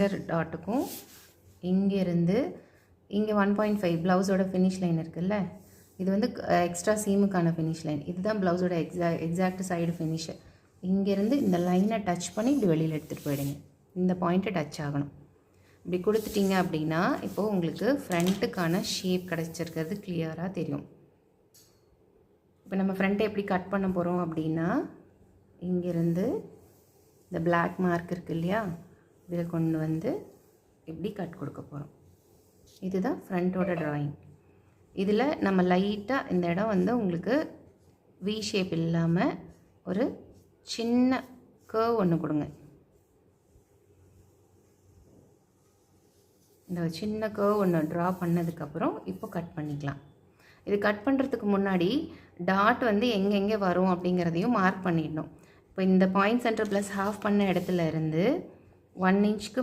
டாட்டுக்கும் இங்கேருந்து இங்கே 1.5 ப்ளவுஸோட ஃபினிஷ் லைன் இருக்குல்ல, இது வந்து எக்ஸ்ட்ரா சீமுக்கான ஃபினிஷ் லைன். இதுதான் ப்ளவுஸோட எக்ஸாக்ட் சைடு ஃபினிஷு. இங்கேருந்து இந்த லைனை டச் பண்ணி இப்படி வெளியில் எடுத்துகிட்டு போயிடுங்க. இந்த பாயிண்ட்டு டச் ஆகணும். இப்படி கொடுத்துட்டிங்க அப்படின்னா இப்போது உங்களுக்கு ஃப்ரண்ட்டுக்கான ஷேப் கிடச்சிருக்கிறது கிளியராக தெரியும். இப்போ நம்ம ஃப்ரண்ட்டை எப்படி கட் பண்ண போகிறோம் அப்படின்னா, இங்கேருந்து இந்த பிளாக் மார்க் இருக்குது இல்லையா, இதில் கொண்டு வந்து இப்படி கட் கொடுக்க போகிறோம். இதுதான் ஃப்ரண்ட்டோட ட்ராயிங். இதில் நம்ம லைட்டாக இந்த இடம் வந்து உங்களுக்கு வி ஷேப் இல்லாமல் ஒரு சின்ன கர்வ் ஒன்று கொடுங்க. இந்த சின்ன கர்வ் ஒன்று ட்ரா பண்ணதுக்கப்புறம் இப்போ கட் பண்ணிக்கலாம். இது கட் பண்ணுறதுக்கு முன்னாடி டாட் வந்து எங்கெங்கே வரும் அப்படிங்கிறதையும் மார்க் பண்ணிடணும். இப்போ இந்த பாயிண்ட் சென்டர் ப்ளஸ் ஹாஃப் பண்ண இடத்துல இருந்து 1 இன்ச்சுக்கு